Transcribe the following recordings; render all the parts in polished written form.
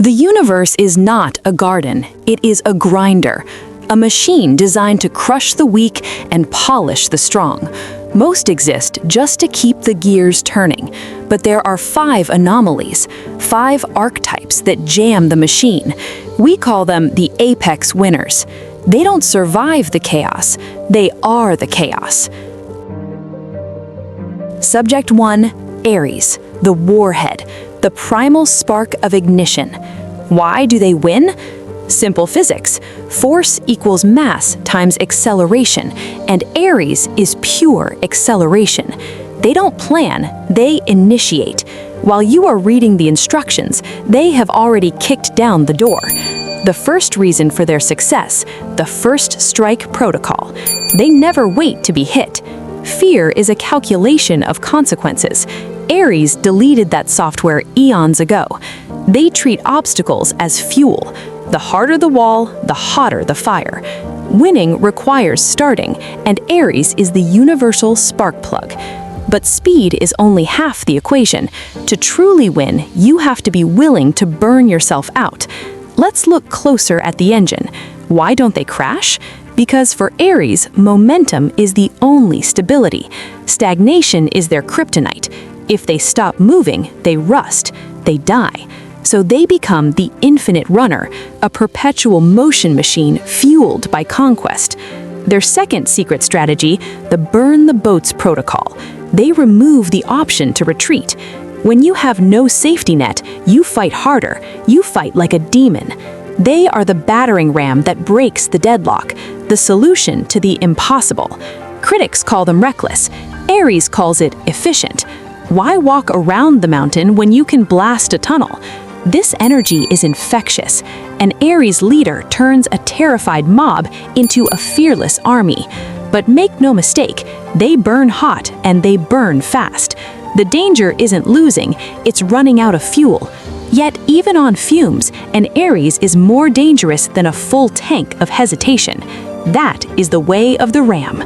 The universe is not a garden, it is a grinder, a machine designed to crush the weak and polish the strong. Most exist just to keep the gears turning, but there are 5 anomalies, 5 archetypes that jam the machine. We call them the apex winners. They don't survive the chaos, they are the chaos. Subject 1, Aries, the warhead, the primal spark of ignition. Why do they win? Simple physics. Force equals mass times acceleration, and Aries is pure acceleration. They don't plan, they initiate. While you are reading the instructions, they have already kicked down the door. The first reason for their success, the first strike protocol. They never wait to be hit. Fear is a calculation of consequences. Aries deleted that software eons ago. They treat obstacles as fuel. The harder the wall, the hotter the fire. Winning requires starting, and Aries is the universal spark plug. But speed is only half the equation. To truly win, you have to be willing to burn yourself out. Let's look closer at the engine. Why don't they crash? Because for Aries, momentum is the only stability. Stagnation is their kryptonite. If they stop moving, they rust, they die. So they become the infinite runner, a perpetual motion machine fueled by conquest. Their second secret strategy, the burn the boats protocol. They remove the option to retreat. When you have no safety net, you fight harder. You fight like a demon. They are the battering ram that breaks the deadlock, the solution to the impossible. Critics call them reckless. Aries calls it efficient. Why walk around the mountain when you can blast a tunnel? This energy is infectious. An Aries leader turns a terrified mob into a fearless army. But make no mistake, they burn hot and they burn fast. The danger isn't losing, it's running out of fuel. Yet even on fumes, an Aries is more dangerous than a full tank of hesitation. That is the way of the ram.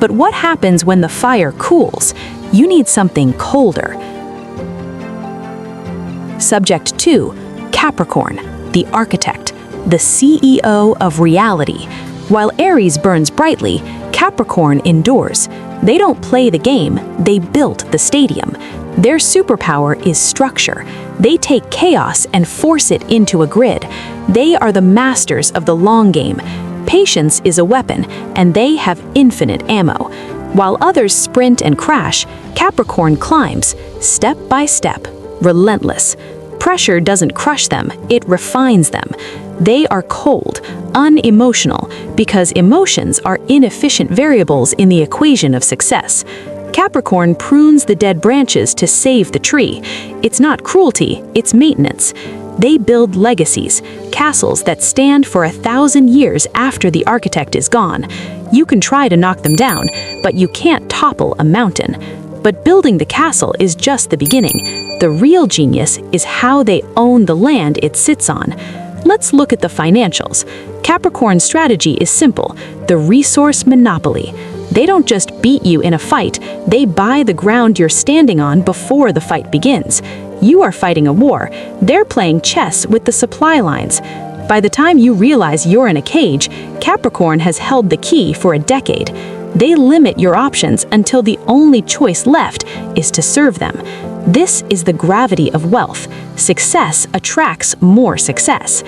But what happens when the fire cools? You need something colder. Subject 2, Capricorn, the architect, the CEO of reality. While Aries burns brightly, Capricorn endures. They don't play the game, they built the stadium. Their superpower is structure. They take chaos and force it into a grid. They are the masters of the long game. Patience is a weapon, and they have infinite ammo. While others sprint and crash, Capricorn climbs, step by step, relentless. Pressure doesn't crush them, it refines them. They are cold, unemotional, because emotions are inefficient variables in the equation of success. Capricorn prunes the dead branches to save the tree. It's not cruelty, it's maintenance. They build legacies, castles that stand for 1,000 years after the architect is gone. You can try to knock them down, but you can't topple a mountain. But building the castle is just the beginning. The real genius is how they own the land it sits on. Let's look at the financials. Capricorn's strategy is simple, the resource monopoly. They don't just beat you in a fight, they buy the ground you're standing on before the fight begins. You are fighting a war, they're playing chess with the supply lines. By the time you realize you're in a cage, Capricorn has held the key for a decade. They limit your options until the only choice left is to serve them. This is the gravity of wealth. Success attracts more success.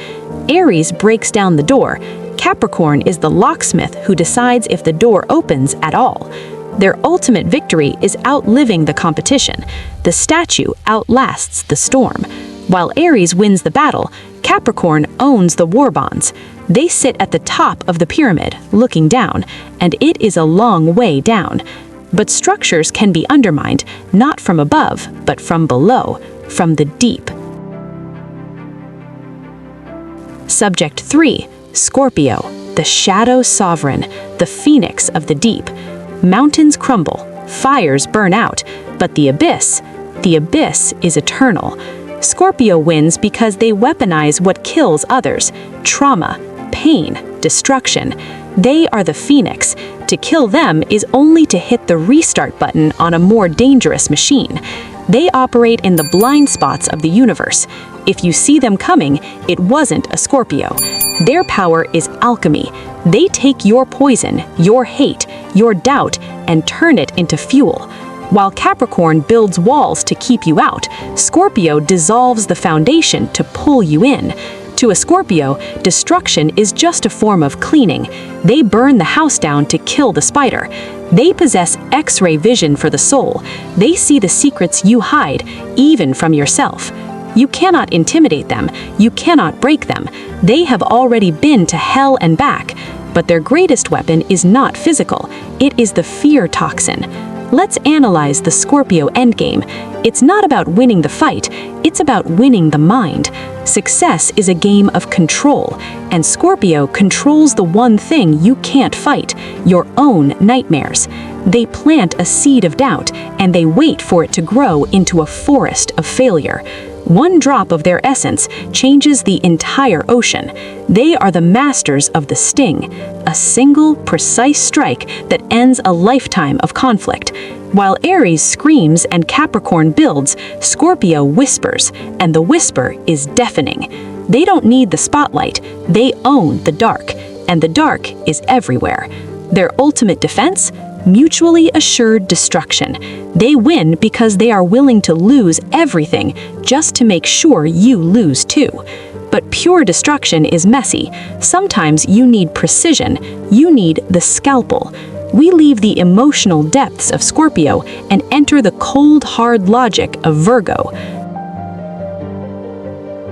Aries breaks down the door. Capricorn is the locksmith who decides if the door opens at all. Their ultimate victory is outliving the competition. The statue outlasts the storm. While Aries wins the battle, Capricorn owns the war bonds. They sit at the top of the pyramid, looking down, and it is a long way down. But structures can be undermined, not from above, but from below, from the deep. Subject 3, Scorpio, the shadow sovereign, the phoenix of the deep. Mountains crumble, fires burn out, but the abyss is eternal. Scorpio wins because they weaponize what kills others: trauma, pain, destruction. They are the phoenix. To kill them is only to hit the restart button on a more dangerous machine. They operate in the blind spots of the universe. If you see them coming, it wasn't a Scorpio. Their power is alchemy. They take your poison, your hate, your doubt, and turn it into fuel. While Capricorn builds walls to keep you out, Scorpio dissolves the foundation to pull you in. To a Scorpio, destruction is just a form of cleaning. They burn the house down to kill the spider. They possess X-ray vision for the soul. They see the secrets you hide, even from yourself. You cannot intimidate them. You cannot break them. They have already been to hell and back. But their greatest weapon is not physical. It is the fear toxin. Let's analyze the Scorpio endgame. It's not about winning the fight, it's about winning the mind. Success is a game of control, and Scorpio controls the one thing you can't fight, your own nightmares. They plant a seed of doubt, and they wait for it to grow into a forest of failure. One drop of their essence changes the entire ocean. They are the masters of the sting, a single, precise strike that ends a lifetime of conflict. While Aries screams and Capricorn builds, Scorpio whispers, and the whisper is deafening. They don't need the spotlight, they own the dark, and the dark is everywhere. Their ultimate defense? Mutually assured destruction. They win because they are willing to lose everything just to make sure you lose too. But pure destruction is messy. Sometimes you need precision. You need the scalpel. We leave the emotional depths of Scorpio and enter the cold, hard logic of Virgo.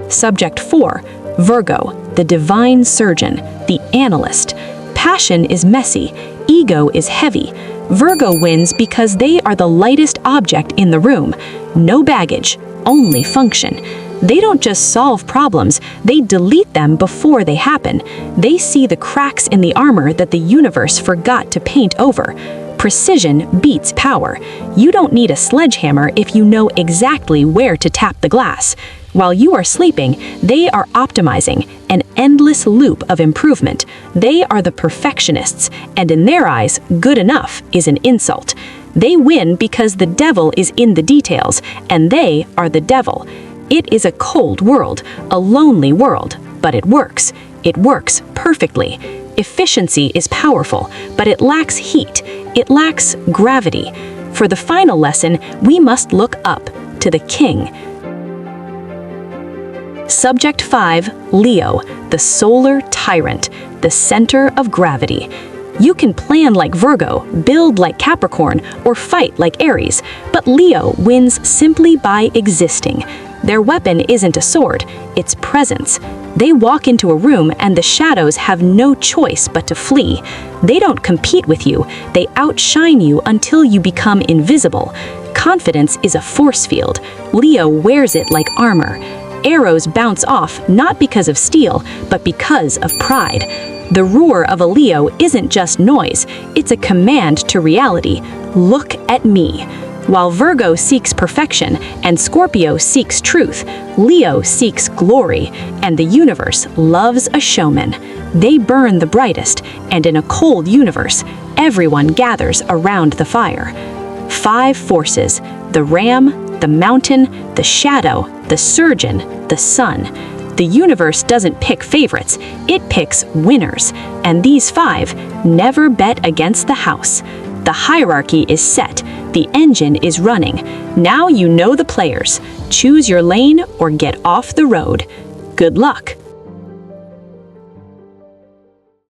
Subject 4. Virgo, the divine surgeon, the analyst. Passion is messy. Ego is heavy. Virgo wins because they are the lightest object in the room. No baggage, only function. They don't just solve problems, they delete them before they happen. They see the cracks in the armor that the universe forgot to paint over. Precision beats power. You don't need a sledgehammer if you know exactly where to tap the glass. While you are sleeping, they are optimizing, an endless loop of improvement. They are the perfectionists, and in their eyes, good enough is an insult. They win because the devil is in the details, and they are the devil. It is a cold world, a lonely world, but it works. It works perfectly. Efficiency is powerful, but it lacks heat. It lacks gravity. For the final lesson, we must look up to the king. Subject 5, Leo, the solar tyrant, the center of gravity. You can plan like Virgo, build like Capricorn, or fight like Aries, but Leo wins simply by existing. Their weapon isn't a sword, it's presence. They walk into a room and the shadows have no choice but to flee. They don't compete with you, they outshine you until you become invisible. Confidence is a force field. Leo wears it like armor. Arrows bounce off not because of steel, but because of pride. The roar of a Leo isn't just noise, it's a command to reality. Look at me. While Virgo seeks perfection and Scorpio seeks truth, Leo seeks glory, and the universe loves a showman. They burn the brightest, and in a cold universe, everyone gathers around the fire. 5 forces: the ram, the mountain, the shadow, the surgeon, the sun. The universe doesn't pick favorites, it picks winners. And these 5 never bet against the house. The hierarchy is set, the engine is running. Now you know the players. Choose your lane or get off the road. Good luck.